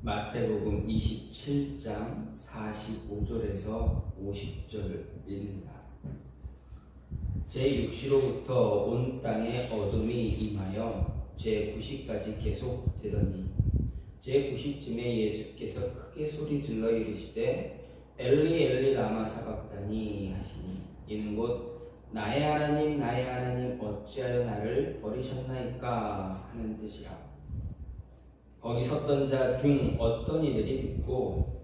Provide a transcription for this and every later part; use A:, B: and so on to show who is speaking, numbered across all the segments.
A: 마태복음 27장 45절에서 50절입니다. 제6시로부터 온 땅에 어둠이 임하여 제9시까지 계속되더니 제9시쯤에 예수께서 크게 소리질러 이르시되 엘리 엘리 라마 사박다니 하시니 이는 곧 나의 하나님 어찌하여 나를 버리셨나이까 하는 뜻이라. 거기 섰던 자 중 어떤 이들이 듣고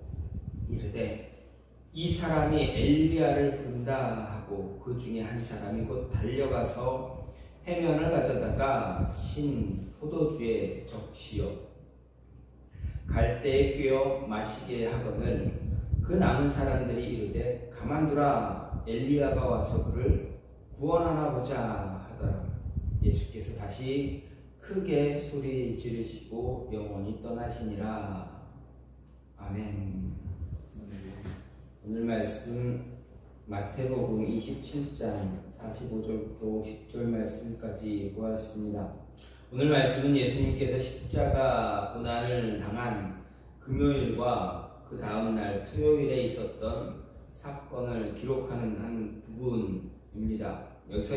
A: 이르되 이 사람이 엘리야를 부른다 하고 그 중에 한 사람이 곧 달려가서 해면을 가져다가 신 포도주에 적시어 갈대에 꿰어 마시게 하거늘 그 남은 사람들이 이르되 가만두라 엘리야가 와서 그를 구원하나 보자 하더라. 예수께서 다시 크게 소리 지르시고 영원히 떠나시니라. 아멘. 오늘 말씀 마태복음 27장 45절부터 50절 말씀까지 보았습니다. 오늘 말씀은 예수님께서 십자가 고난을 당한 금요일과 그 다음날 토요일에 있었던 사건을 기록하는 한 부분입니다. 여기서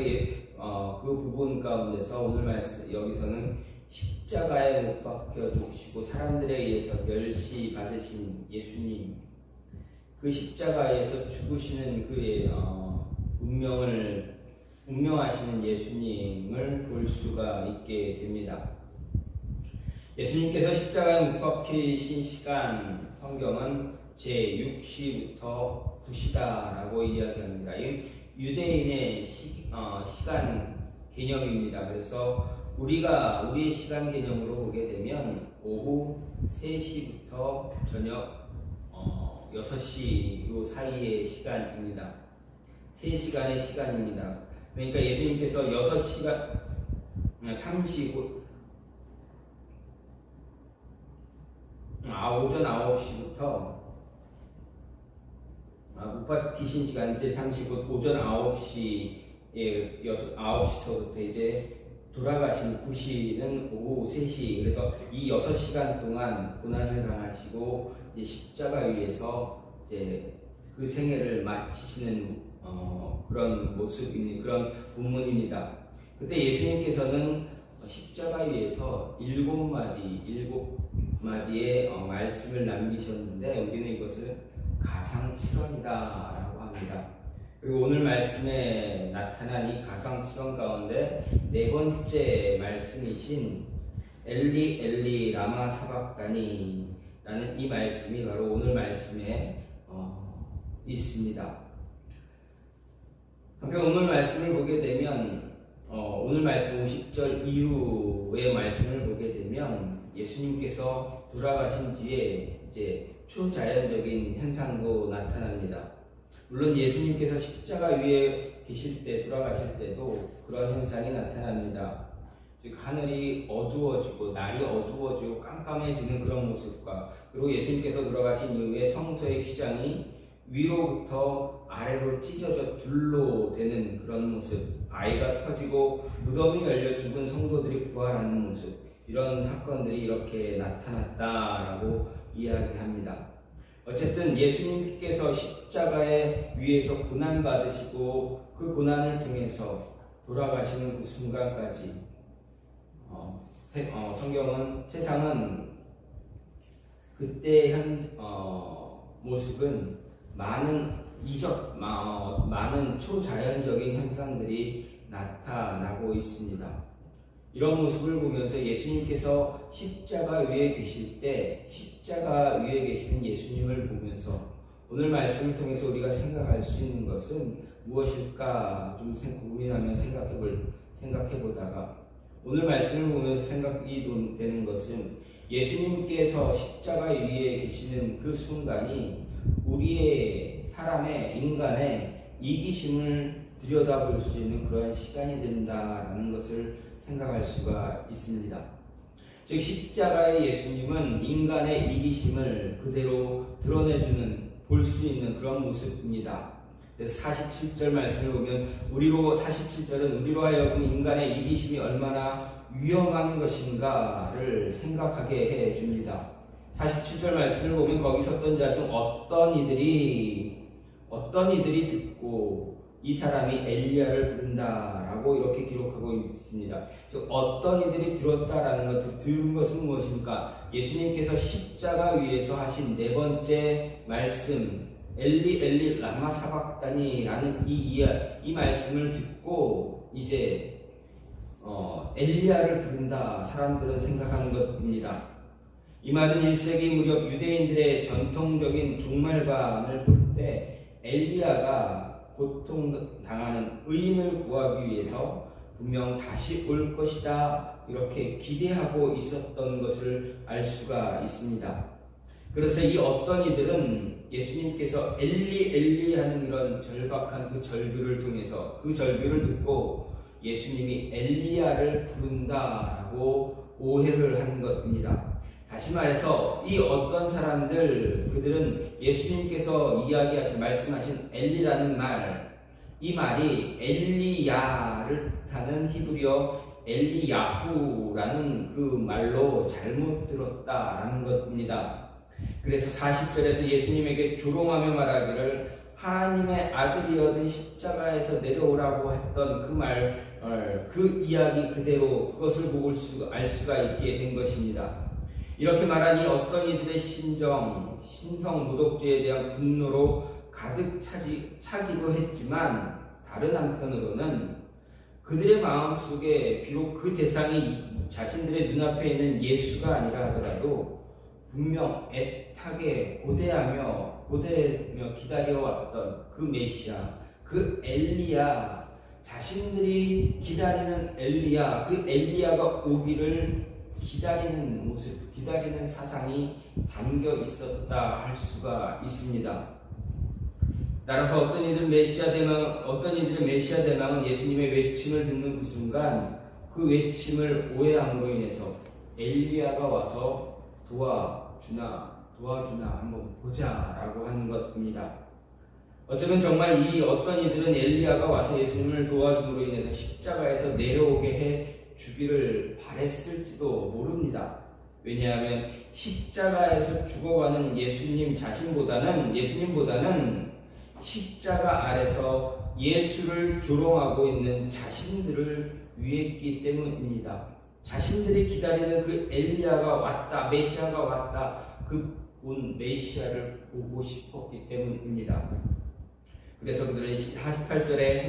A: 그 부분 가운데서 오늘 말씀 여기서는 십자가에 못 박혀 죽으시고 사람들에 의해서 멸시 받으신 예수님, 그 십자가에서 죽으시는 그의 운명하시는 예수님을 볼 수가 있게 됩니다. 예수님께서 십자가에 못 박히신 시간 성경은 제6시부터 9시다라고 이야기합니다. 유대인의 시간 개념입니다. 그래서 우리의 시간 개념으로 보게 되면 오후 3시부터 저녁 6시 요 사이의 시간입니다. 3시간의 시간입니다. 그러니까 예수님께서 6시간 오전 9시부터 못 박히신 시간 이제 30분 오전 9시에 9시서부터 이제 돌아가신 9시는 오후 3시. 그래서 이 6시간 동안 고난을 당하시고 이제 십자가 위에서 이제 그 생애를 마치시는 그런 모습입니다. 그런 본문입니다. 그때 예수님께서는 십자가 위에서 7마디의 말씀을 남기셨는데 우리는 이것을 가상칠언이다라고 합니다. 그리고 오늘 말씀에 나타난 이 가상칠언 가운데 네 번째 말씀이신 엘리 엘리 라마 사박다니 라는 이 말씀이 바로 오늘 말씀에 있습니다. 한편 오늘 말씀을 보게 되면 오늘 말씀 50절 이후의 말씀을 보게 되면 예수님께서 돌아가신 뒤에 이제 초자연적인 현상도 나타납니다. 물론 예수님께서 십자가 위에 계실 때 돌아가실 때도 그런 현상이 나타납니다. 즉 하늘이 어두워지고 날이 어두워지고 깜깜해지는 그런 모습과 그리고 예수님께서 돌아가신 이후에 성소의 휘장이 위로부터 아래로 찢어져 둘로 되는 그런 모습, 바위가 터지고 무덤이 열려 죽은 성도들이 부활하는 모습, 이런 사건들이 이렇게 나타났다라고 이야기합니다. 어쨌든 예수님께서 십자가에 위에서 고난받으시고 그 고난을 통해서 돌아가시는 그 순간까지 성경은 세상은 그때 한 모습은 많은 초자연적인 현상들이 나타나고 있습니다. 이런 모습을 보면서 예수님께서 십자가 위에 계실 때 십자가 위에 계시는 예수님을 보면서 오늘 말씀을 통해서 우리가 생각할 수 있는 것은 무엇일까 좀 고민하며 생각해보다가 오늘 말씀을 보면서 생각이 되는 것은 예수님께서 십자가 위에 계시는 그 순간이 우리의 인간의 이기심을 들여다볼 수 있는 그런 시간이 된다라는 것을 생각할 수가 있습니다. 즉 십자가의 예수님은 인간의 이기심을 그대로 드러내주는 볼 수 있는 그런 모습입니다. 그래서 47절 말씀을 보면 47절은 우리로 하여금 인간의 이기심이 얼마나 위험한 것인가를 생각하게 해줍니다. 47절 말씀을 보면 거기 섰던 자 중 어떤 이들이 듣고 이 사람이 엘리야를 부른다라고 이렇게 기록하고 있습니다. 어떤 이들이 들었다라는 것, 들은 것은 무엇입니까? 예수님께서 십자가 위에서 하신 네 번째 말씀, 엘리 엘리 라마 사박다니라는 이 말씀을 듣고 이제 엘리야를 부른다 사람들은 생각하는 것입니다. 이 말은 1세기 무렵 유대인들의 전통적인 종말관을 볼 때 엘리야가 고통당하는 의인을 구하기 위해서 분명 다시 올 것이다 이렇게 기대하고 있었던 것을 알 수가 있습니다. 그래서 이 어떤 이들은 예수님께서 엘리 엘리 하는 이런 절박한 그 절규를 통해서 그 절규를 듣고 예수님이 엘리야를 부른다라고 오해를 한 것입니다. 다시 말해서 이 어떤 사람들 그들은 예수님께서 말씀하신 엘리라는 이 말이 엘리야를 뜻하는 히브리어 엘리야후라는 그 말로 잘못 들었다라는 것입니다. 그래서 40절에서 예수님에게 조롱하며 말하기를 하나님의 아들이어든 십자가에서 내려오라고 했던 그 말, 그 이야기 그대로 그것을 보고 알 수가 있게 된 것입니다. 이렇게 말하니 어떤 이들의 신성 모독죄에 대한 분노로 가득 차기도 했지만 다른 한편으로는 그들의 마음속에 비록 그 대상이 자신들의 눈앞에 있는 예수가 아니라 하더라도 분명 애타게 고대하며 기다려왔던 그 메시아, 그 엘리야, 자신들이 기다리는 엘리야, 그 엘리야가 오기를 기다리는 모습, 기다리는 사상이 담겨 있었다 할 수가 있습니다. 따라서 어떤 이들의 메시아 대망은 예수님의 외침을 듣는 그 순간 그 외침을 오해함으로 인해서 엘리야가 와서 도와주나 한번 보자라고 하는 것입니다. 어쩌면 정말 이 어떤 이들은 엘리야가 와서 예수님을 도와줌으로 인해서 십자가에서 내려오게 해 주기를 바랬을지도 모릅니다. 왜냐하면 십자가에서 죽어가는 예수님보다는 십자가 아래서 예수를 조롱하고 있는 자신들을 위했기 때문입니다. 자신들이 기다리는 그 엘리야가 왔다, 메시아가 왔다, 그 온 메시아를 보고 싶었기 때문입니다. 그래서 그들은 48절에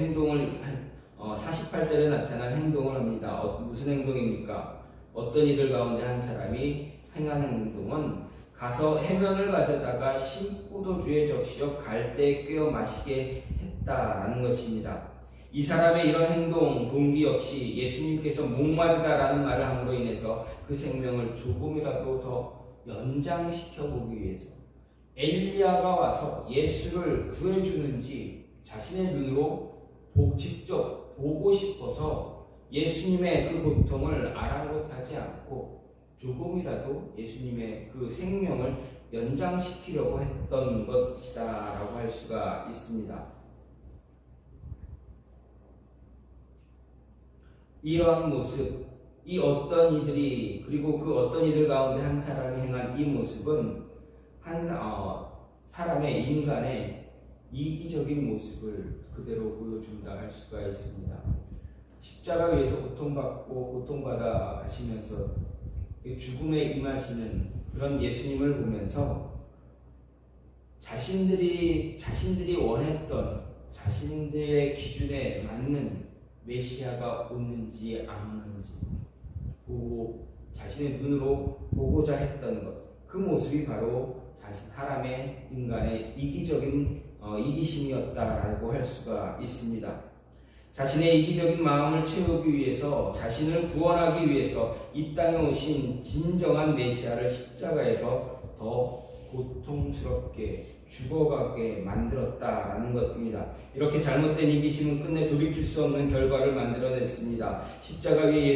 A: 나타난 행동을 합니다. 무슨 행동입니까? 어떤 이들 가운데 한 사람이 행한 행동은 가서 해면을 가져다가 심포도주에 적시어 갈대에 꿰어 마시게 했다라는 것입니다. 이 사람의 이런 행동, 동기 역시 예수님께서 목마르다라는 말을 함으로 인해서 그 생명을 조금이라도 더 연장시켜 보기 위해서 엘리야가 와서 예수를 구해주는지 자신의 눈으로 직접 보고 싶어서 예수님의 그 고통을 아랑곳하지 않고 조금이라도 예수님의 그 생명을 연장시키려고 했던 것이다 라고 할 수가 있습니다. 이러한 모습, 이 어떤 이들이 그리고 그 어떤 이들 가운데 한 사람이 행한 이 모습은 사람의 인간의 이기적인 모습을 그대로 보여준다 할 수가 있습니다. 십자가 위에서 고통받아 하시면서 죽음에 임하시는 그런 예수님을 보면서 자신들이 원했던 자신들의 기준에 맞는 메시아가 오는지 안 오는지 보고 자신의 눈으로 보고자 했던 것, 그 모습이 바로 사람의 인간의 이기적인 이기심이었다라고 할 수가 있습니다. 자신의 이기적인 마음을 채우기 위해서, 자신을 구원하기 위해서 이 땅에 오신 진정한 메시아를 십자가에서 더 고통스럽게 죽어가게 만들었다라는 것입니다. 이렇게 잘못된 이기심은 끝내 돌이킬 수 없는 결과를 만들어냈습니다. 십자가 위에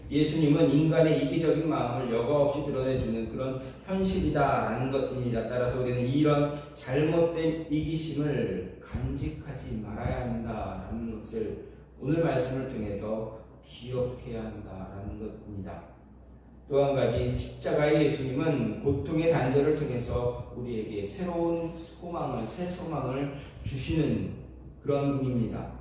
A: 예수님은 인간의 이기적인 마음을 여과없이 드러내주는 그런 현실이다라는 것입니다. 따라서 우리는 이런 잘못된 이기심을 간직하지 말아야 한다라는 것을 오늘 말씀을 통해서 기억해야 한다라는 것입니다. 또 한 가지 십자가의 예수님은 고통의 단절을 통해서 우리에게 새로운 소망을, 새 소망을 주시는 그런 분입니다.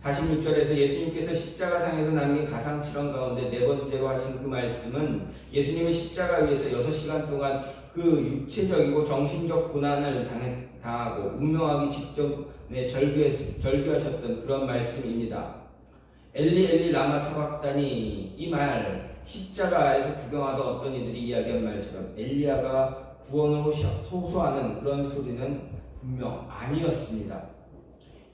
A: 46절에서 예수님께서 십자가상에서 남긴 가상칠언 가운데 네 번째로 하신 그 말씀은 예수님은 십자가 위에서 6시간 동안 그 육체적이고 정신적 고난을 당하고 운명하기 직전에 절규하셨던 그런 말씀입니다. 엘리 엘리 라마 사박다니, 이 말 십자가 아래서 구경하던 어떤 이들이 이야기한 말처럼 엘리야가 구원으로 소소하는 그런 소리는 분명 아니었습니다.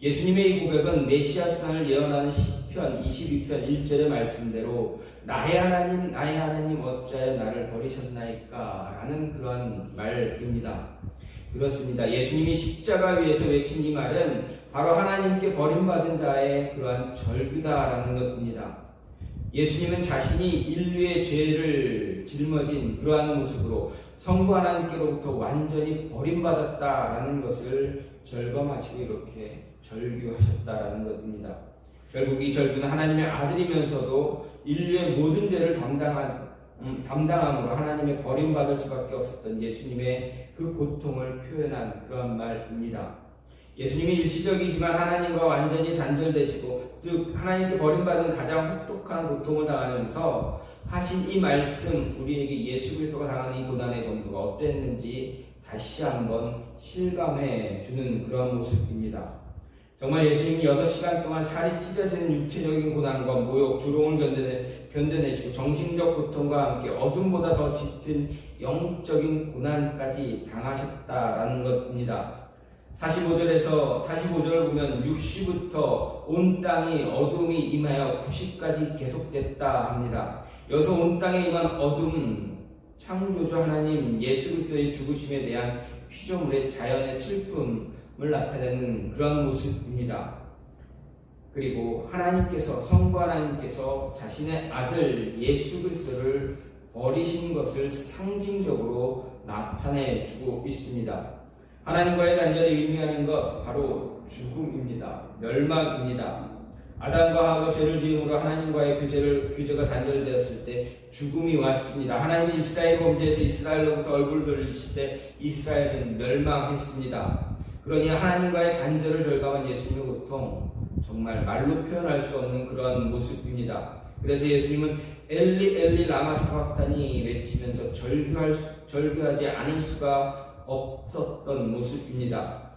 A: 예수님의 이 고백은 메시아 순환을 예언하는 시편 22편 1절의 말씀대로 나의 하나님 어찌하여 나를 버리셨나이까 라는 그런 말입니다. 그렇습니다. 예수님이 십자가 위에서 외친 이 말은 바로 하나님께 버림받은 자의 그러한 절규다라는 것입니다. 예수님은 자신이 인류의 죄를 짊어진 그러한 모습으로 성부 하나님께로부터 완전히 버림받았다라는 것을 절감하시고 이렇게 절규하셨다라는 것입니다. 결국 이 절규는 하나님의 아들이면서도 인류의 모든 죄를 담당함으로 하나님의 버림받을 수밖에 없었던 예수님의 그 고통을 표현한 그런 말입니다. 예수님이 일시적이지만 하나님과 완전히 단절되시고 즉 하나님께 버림받는 가장 혹독한 고통을 당하면서 하신 이 말씀, 우리에게 예수 그리스도가 당하는 이 고난의 정도가 어땠는지 다시 한번 실감해 주는 그런 모습입니다. 정말 예수님이 6시간 동안 살이 찢어지는 육체적인 고난과 모욕, 조롱을 견뎌내시고 정신적 고통과 함께 어둠보다 더 짙은 영적인 고난까지 당하셨다라는 것입니다. 45절을 보면 60부터 온 땅이 어둠이 임하여 90까지 계속됐다 합니다. 여기서 온 땅에 임한 어둠, 창조주 하나님 예수 그리스도의 죽으심에 대한 피조물의 자연의 슬픔을 나타내는 그런 모습입니다. 그리고 하나님께서, 성부 하나님께서 자신의 아들 예수 그리스도를 버리신 것을 상징적으로 나타내 주고 있습니다. 하나님과의 단절이 의미하는 것 바로 죽음입니다. 멸망입니다. 아담과 하와가 죄를 지음으로 하나님과의 교제가 단절되었을 때 죽음이 왔습니다. 하나님이 이스라엘 범죄에서 이스라엘로부터 얼굴을 돌리실 때 이스라엘은 멸망했습니다. 그러니 하나님과의 단절을 절감한 예수님의 고통, 정말 말로 표현할 수 없는 그런 모습입니다. 그래서 예수님은 엘리 엘리 라마 사박다니 외치면서 절규하지 않을 수가 없었던 모습입니다.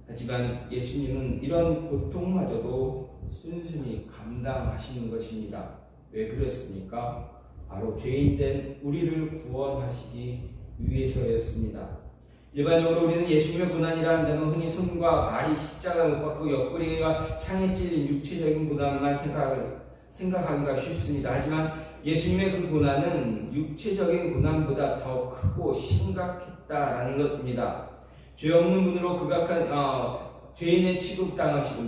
A: 하지만 예수님은 이런 고통마저도 순순히 감당하시는 것입니다. 왜 그랬습니까? 바로 죄인된 우리를 구원하시기 위해서였습니다. 일반적으로 우리는 예수님의 고난이라 한다면 흔히 손과 발이 십자가 못 박히고 옆구리가 창에 찔린 육체적인 고난만 생각하기가 쉽습니다. 하지만 예수님의 그 고난은 육체적인 고난보다 더 크고 심각했다라는 것입니다. 죄 없는 분으로 극악한 죄인의 취급당하시고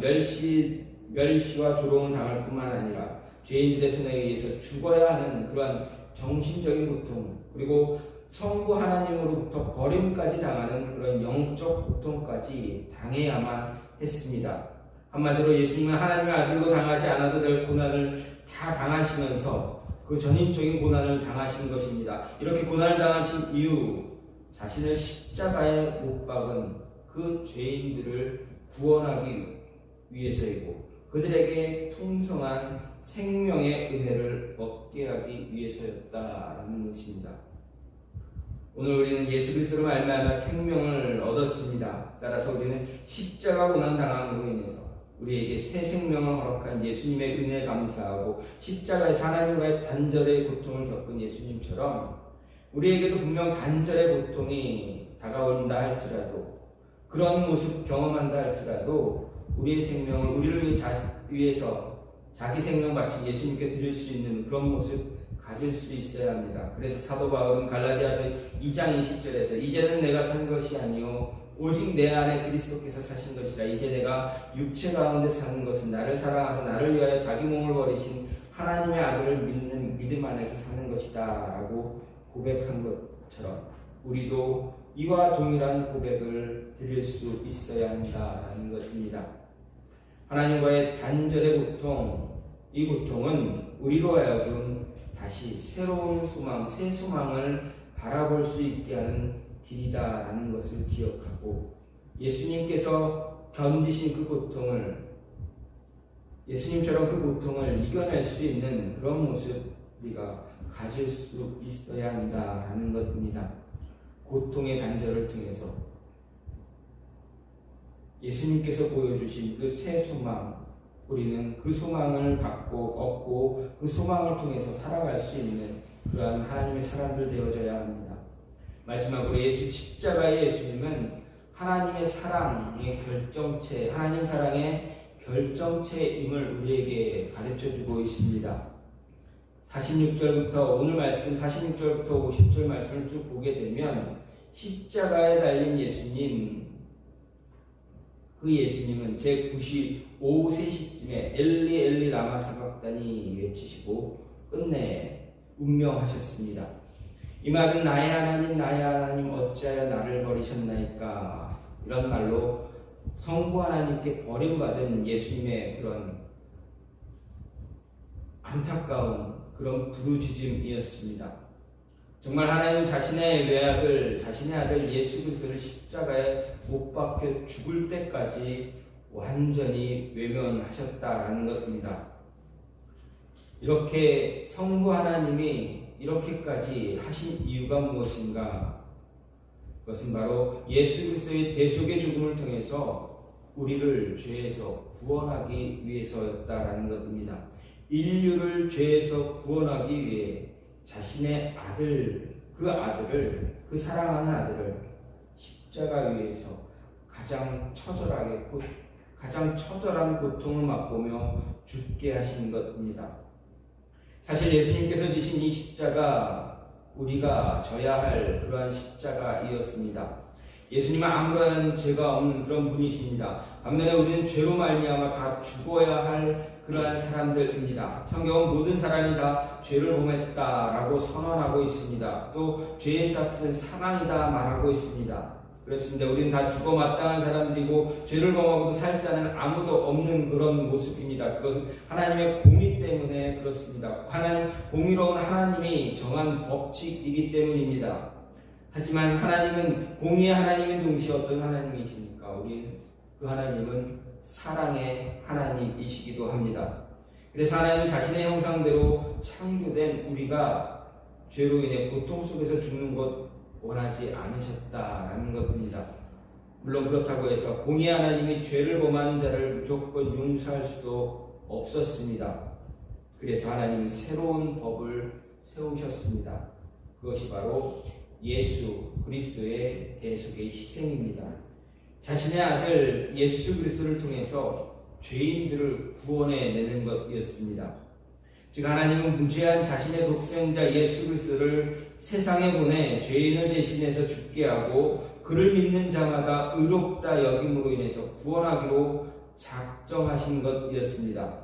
A: 멸시와 조롱을 당할 뿐만 아니라 죄인들의 손에 의해서 죽어야 하는 그러한 정신적인 고통, 그리고 성부 하나님으로부터 버림까지 당하는 그런 영적 고통까지 당해야만 했습니다. 한마디로 예수님은 하나님의 아들로 당하지 않아도 될 고난을 다 당하시면서 그 전인적인 고난을 당하신 것입니다. 이렇게 고난을 당하신 이유, 자신을 십자가에 못 박은 그 죄인들을 구원하기 위해서이고 그들에게 풍성한 생명의 은혜를 얻게 하기 위해서였다라는 것입니다. 오늘 우리는 예수 그리스도로 말미암아 생명을 얻었습니다. 따라서 우리는 십자가 고난 당함으로 인해서 우리에게 새 생명을 허락한 예수님의 은혜에 감사하고 십자가에서 하나님과의 단절의 고통을 겪은 예수님처럼 우리에게도 분명 단절의 고통이 다가온다 할지라도 그런 모습 경험한다 할지라도 우리의 생명을 우리를 위해서 자기 생명 바친 예수님께 드릴 수 있는 그런 모습 가질 수 있어야 합니다. 그래서 사도 바울은 갈라디아서 2장 20절에서 이제는 내가 사는 것이 아니요 오직 내 안에 그리스도께서 사신 것이라. 이제 내가 육체 가운데 사는 것은 나를 사랑하사 나를 위하여 자기 몸을 버리신 하나님의 아들을 믿는 믿음 안에서 사는 것이다 라고 고백한 것처럼 우리도 이와 동일한 고백을 드릴 수 있어야 한다는 것입니다. 하나님과의 단절의 고통, 이 고통은 우리로 하여금 다시 새로운 소망, 새 소망을 바라볼 수 있게 하는 길이다라는 것을 기억하고 예수님께서 견디신 그 고통을 예수님처럼 그 고통을 이겨낼 수 있는 그런 모습 우리가 가질 수 있어야 한다라는 것입니다. 고통의 단절을 통해서 예수님께서 보여주신 그 새 소망, 우리는 그 소망을 받고 얻고 그 소망을 통해서 살아갈 수 있는 그러한 하나님의 사람들 되어져야 합니다. 마지막으로 십자가의 예수님은 하나님의 사랑의 결정체, 하나님 사랑의 결정체임을 우리에게 가르쳐주고 있습니다. 46절부터 오늘 말씀 46절부터 50절 말씀을 쭉 보게 되면 십자가에 달린 예수님, 그 예수님은 제95세시쯤에 엘리 엘리 라마 사박다니 외치시고 끝내 운명하셨습니다. 이 말은 나의 하나님 어찌하여 나를 버리셨나이까, 이런 말로 성부 하나님께 버림받은 예수님의 그런 안타까운 그런 부르짖음이었습니다. 정말 하나님은 자신의 외아들, 자신의 아들 예수 그리스도를 십자가에 못 박혀 죽을 때까지 완전히 외면하셨다라는 것입니다. 이렇게 성부 하나님이 이렇게까지 하신 이유가 무엇인가? 그것은 바로 예수 그리스도의 대속의 죽음을 통해서 우리를 죄에서 구원하기 위해서였다라는 것입니다. 인류를 죄에서 구원하기 위해 자신의 아들, 그 사랑하는 아들을 십자가 위에서 가장 처절한 고통을 맛보며 죽게 하신 것입니다. 사실 예수님께서 지신 이 십자가, 우리가 져야 할 그러한 십자가이었습니다. 예수님은 아무런 죄가 없는 그런 분이십니다. 반면에 우리는 죄로 말미암아 다 죽어야 할 그러한 사람들입니다. 성경은 모든 사람이 다 죄를 범했다라고 선언하고 있습니다. 또 죄의 싹은 사망이다 말하고 있습니다. 그렇습니다. 우리는 다 죽어 마땅한 사람들이고 죄를 범하고도 살 자는 아무도 없는 그런 모습입니다. 그것은 하나님의 공의 때문에 그렇습니다. 공의로운 하나님이 정한 법칙이기 때문입니다. 하지만 하나님은 공의의 하나님인 동시에 어떤 하나님이십니까? 우리 그 하나님은 사랑의 하나님이시기도 합니다. 그래서 하나님은 자신의 형상대로 창조된 우리가 죄로 인해 고통 속에서 죽는 것 원하지 않으셨다라는 것입니다. 물론 그렇다고 해서 공의 하나님이 죄를 범하는 자를 무조건 용서할 수도 없었습니다. 그래서 하나님은 새로운 법을 세우셨습니다. 그것이 바로 예수 그리스도의 대속의 희생입니다. 자신의 아들 예수 그리스도를 통해서 죄인들을 구원해내는 것이었습니다. 즉 하나님은 무죄한 자신의 독생자 예수 그리스도를 세상에 보내 죄인을 대신해서 죽게 하고 그를 믿는 자마다 의롭다 여김으로 인해서 구원하기로 작정하신 것이었습니다.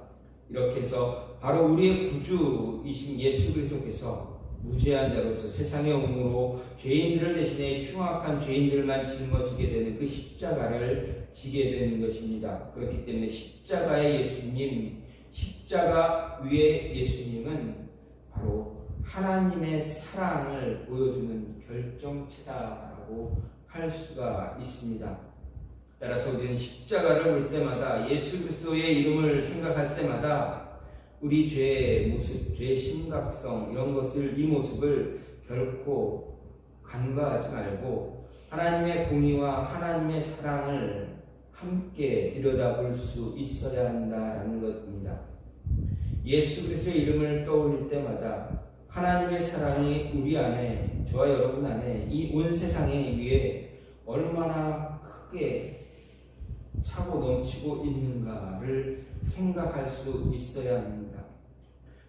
A: 이렇게 해서 바로 우리의 구주이신 예수 그리스도께서 무죄한 자로서 세상에 오므로 죄인들을 대신해 흉악한 죄인들만 짊어지게 되는 그 십자가를 지게 되는 것입니다. 그렇기 때문에 십자가의 예수님, 십자가 위의 예수님은 바로 하나님의 사랑을 보여주는 결정체다라고 할 수가 있습니다. 따라서 우리는 십자가를 볼 때마다 예수 그리스도의 이름을 생각할 때마다 우리 죄의 모습, 죄의 심각성 이 모습을 결코 간과하지 말고 하나님의 공의와 하나님의 사랑을 함께 들여다볼 수 있어야 한다라는 것입니다. 예수 그리스도의 이름을 떠올릴 때마다 하나님의 사랑이 우리 안에, 저와 여러분 안에, 이 온 세상에 위해 얼마나 크게 차고 넘치고 있는가를 생각할 수 있어야 합니다.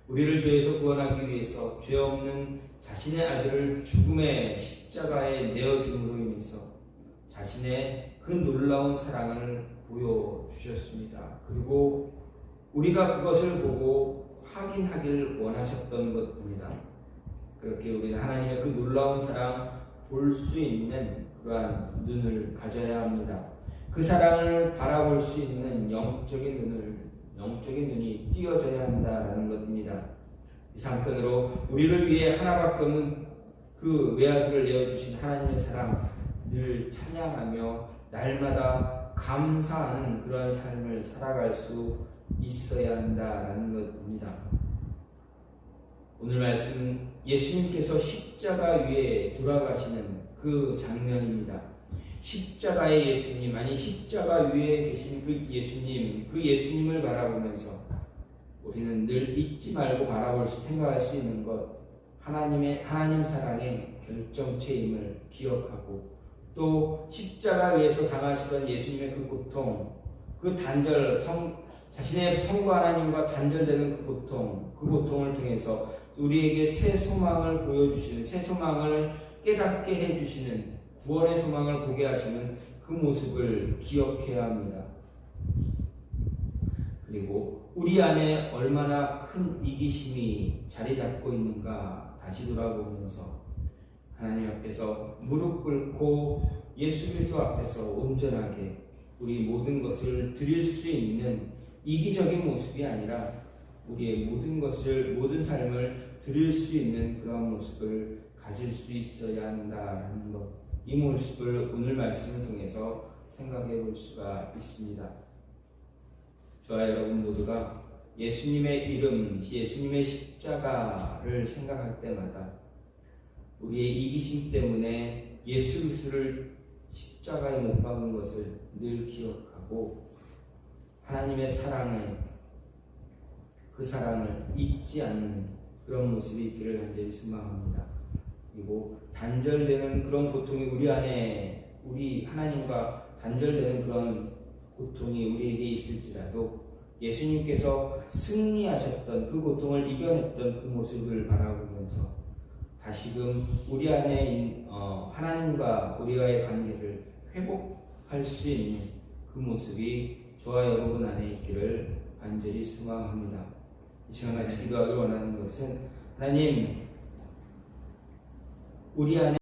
A: 우리를 죄에서 구원하기 위해서 죄 없는 자신의 아들을 죽음의 십자가에 내어줌으로 인해서 자신의 그 놀라운 사랑을 보여주셨습니다. 그리고 우리가 그것을 보고 확인하길 원하셨던 것입니다. 그렇게 우리는 하나님의 그 놀라운 사랑 볼 수 있는 그러한 눈을 가져야 합니다. 그 사랑을 바라볼 수 있는 영적인 눈이 띄어져야 한다라는 것입니다. 이 한편으로 우리를 위해 하나밖에 없는 그 외아들을 내어주신 하나님의 사랑 늘 찬양하며 날마다 감사하는 그러한 삶을 살아갈 수 있어야 한다라는 것입니다. 오늘 말씀 예수님께서 십자가 위에 돌아가시는 그 장면입니다. 십자가의 예수님, 아니 십자가 위에 계신 그 예수님, 그 예수님을 바라보면서 우리는 늘 잊지 말고 바라볼 수, 생각할 수 있는 것, 하나님 사랑의 결정체임을 기억하고, 또 십자가 위에서 당하시던 예수님의 그 고통, 그 단절, 자신의 성부 하나님과 단절되는 그 고통을 통해서 우리에게 새 소망을 보여주시는, 새 소망을 깨닫게 해주시는, 구원의 소망을 보게 하시는 그 모습을 기억해야 합니다. 그리고 우리 안에 얼마나 큰 이기심이 자리 잡고 있는가 다시 돌아보면서 하나님 앞에서 무릎 꿇고 예수 그리스도 앞에서 온전하게 우리 모든 것을 드릴 수 있는 이기적인 모습이 아니라 우리의 모든 삶을 드릴 수 있는 그런 모습을 가질 수 있어야 한다는 것, 이 모습을 오늘 말씀을 통해서 생각해 볼 수가 있습니다. 저와 여러분 모두가 예수님의 이름, 예수님의 십자가를 생각할 때마다 우리의 이기심 때문에 예수 그리스도를 십자가에 못 박은 것을 늘 기억하고 하나님의 그 사랑을 잊지 않는 그런 모습이 있기를 간절히 소망합니다. 그리고 단절되는 그런 고통이 우리 하나님과 단절되는 그런 고통이 우리에게 있을지라도 예수님께서 승리하셨던 그 고통을 이겨냈던 그 모습을 바라보면서 다시금 우리 안에 하나님과 우리와의 관계를 회복할 수 있는 그 모습이 저와 여러분 안에 있기를 간절히 소망합니다. 이 시간 같이 기도하기 원하는 것은 하나님, 우리 안에